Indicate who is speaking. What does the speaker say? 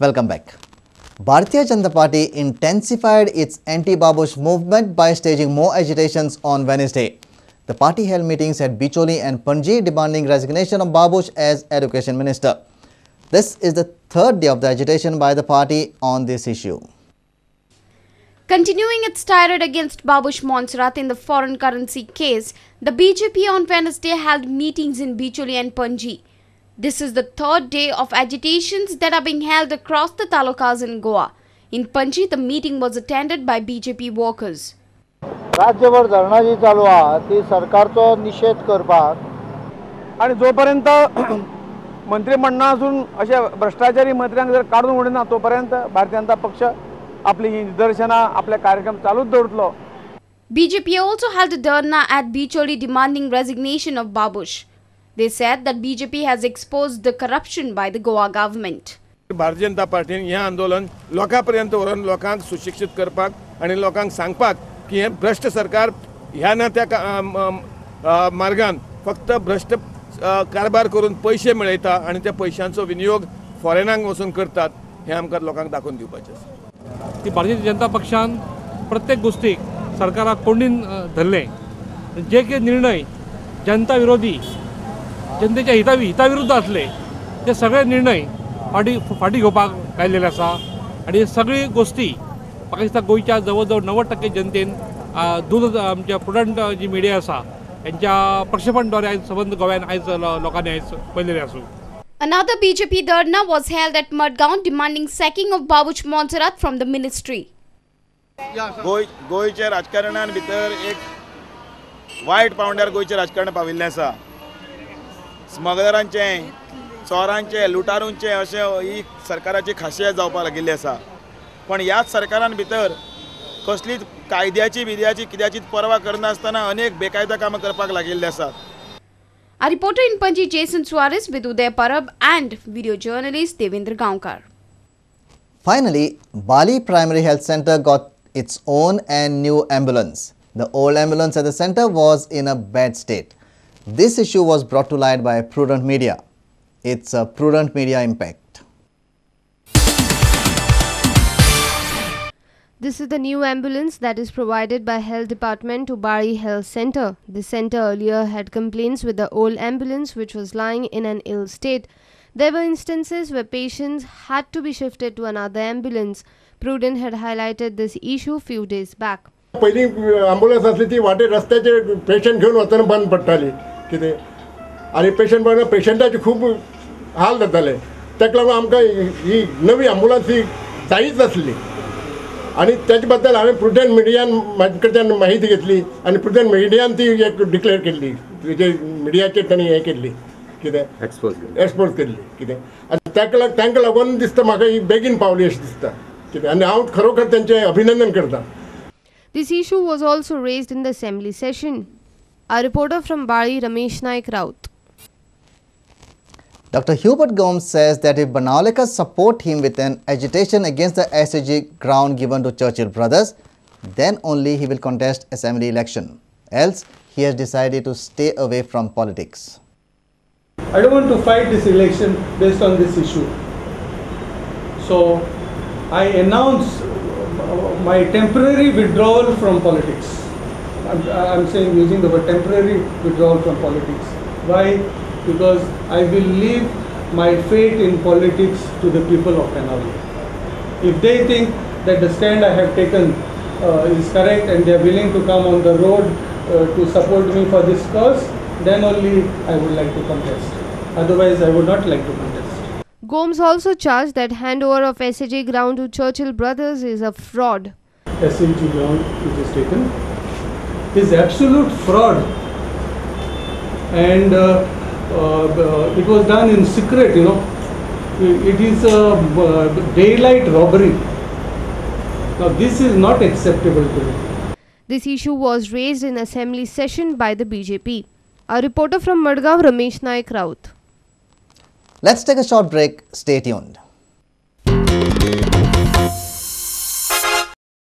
Speaker 1: Welcome back. Bharatiya Janata Party intensified its anti-Babush movement by staging more agitations on Wednesday. The party held meetings at Bicholi and Panji demanding resignation of Babush as Education Minister. This is the third day of the agitation by the party on this issue.
Speaker 2: Continuing its tirade against Babush Montserrat in the foreign currency case, the BJP on Wednesday held meetings in Bicholi and Panji. This is the third day of agitations that are being held across the talukas in Goa. In Panji, the meeting was attended by BJP workers.
Speaker 3: राज्यभर धरणा जी चालू आहा ती सरकारचो निषेध करपाक आणि जोपर्यंत मंत्रिमंडळातून अशा भ्रष्टाचारी मंत्र्यांक जर काढून उडना तोपर्यंत भारतीय जनता पक्ष आपली ही निदर्शना आपले कार्यक्रम चालूच दवरतलो.
Speaker 2: BJP also held a dharna at Bicholi demanding resignation of Babush. They said that BJP has exposed the corruption by the Goa government.
Speaker 4: Bharatiya Janata पार्टीन हे आंदोलन लोकांपर्यंत व्हरून लोकांक सुशिक्षित करपाक आणि लोकांक सांगपाक की हे भ्रष्ट सरकार ह्या ना त्या मार्गान फक्त भ्रष्ट कारभार करून पैसे मेळयता आणि त्या पैशांचो विनियोग फॉरेनांक वचून करतात हे आमकां लोकांक दाखोवन दिवपाचें आसा.
Speaker 5: ती भारतीय जनता पक्षान प्रत्येक गोष्टीक सरकाराक कोंडीन धरले. जे काही निर्णय जनता विरोधी जनतेच्या हिताविरुद्ध असले ते सगळे निर्णय फाटी घेवपाक लायलेले आसा आणि सगळी गोष्टी म्हाका दिसता गोंयच्या जवळ जवळ 90% जनतेन दूद आमच्या प्रुडंट जी मिडिया आसा यांच्या प्रक्षेपणद्वारे आयज संबंध गोव्यान आयज लोकांनी आयज पळयलेले आसूं.
Speaker 2: Another BJP dharna was held at Madgaon demanding sacking of Babush Montserrat from the ministry.
Speaker 6: गोयच्या राजकारणान भितर एक वायट पावंड्यार गोयचे राजकारण पाविल्लें आसा. स्मगलरांचे चोरांचे लुटारूंचे अशें ही सरकाराची खासियत जावपाक लागिल्ली आसा. पण ह्याच सरकारान भितर कसलीच कायद्याची बिद्याची कित्याचीच पर्वा करनासतना अनेक बेकायदा कामां करपाक लागिल्ले आसात.
Speaker 2: A reporter in Panji, Jason Suarez, with Uday Parab and video journalist Devendra Gaonkar.
Speaker 1: Finally, Bali Primary Health Center got its own and new ambulance. The old ambulance at the center was in a bad state. This issue was brought to light by Prudent Media. It's a Prudent Media impact.
Speaker 7: This is the new ambulance that is provided by Health Department to Bari Health Center. The center earlier had complaints with the old ambulance which was lying in an ill state. There were instances where patients had to be shifted to another ambulance. Prudent had highlighted this issue few days back.
Speaker 8: पहिली ambulance असली ती वाटे रस्त्याचे patient घेऊन वतना बंद पडटाली कितें आणि पेशंट बघा पेशंटाचे खूप हाल जाताले. ताका लागून आमकां ही नवी ambulance ही जायच नासली आणि त्याच्या बद्दल हांवें प्रुडंट मिडियान म्हाजे कडच्यान माहिती घेतली आणि प्रुडंट मिडियान ती एक डिक्लेअर केल्ली जे मिडियाचेर तांणी हें केल्ली कितें एक्सपोज केल्ली कितें आनी तांकां लागून दिसता म्हाका ही बेगीन पावली अशें दिसता कितें आनी हांव खरोखर तांचें अभिनंदन करतां.
Speaker 7: This issue was also raised in the assembly session. A reporter from Bari, Ramesh Naik Raut.
Speaker 1: Dr. Hubert Gomes says that if Banawalekar support him with an agitation against the SAG ground given to Churchill Brothers, then only he will contest assembly election. Else, he has decided to stay away from politics.
Speaker 9: I don't want to fight this election based on this issue. So, I announce my temporary withdrawal from politics. I'm saying using the word temporary withdrawal from politics. Why? Because I will leave my fate in politics to the people of Kanawali. If they think that the stand I have taken is correct and they are willing to come on the road to support me for this cause, then only I would like to contest. Otherwise, I would not like to contest.
Speaker 7: Gomes also charged that handover of SAG ground to Churchill Brothers is a fraud.
Speaker 9: SAG ground which is taken is absolute fraud, and it was done in secret, you know. It is a daylight robbery. Now this is not acceptable to me.
Speaker 7: This issue was raised in assembly session by the BJP. A reporter from Madgaon, Ramesh Naik Raut.
Speaker 1: Let's take a short break. Stay tuned.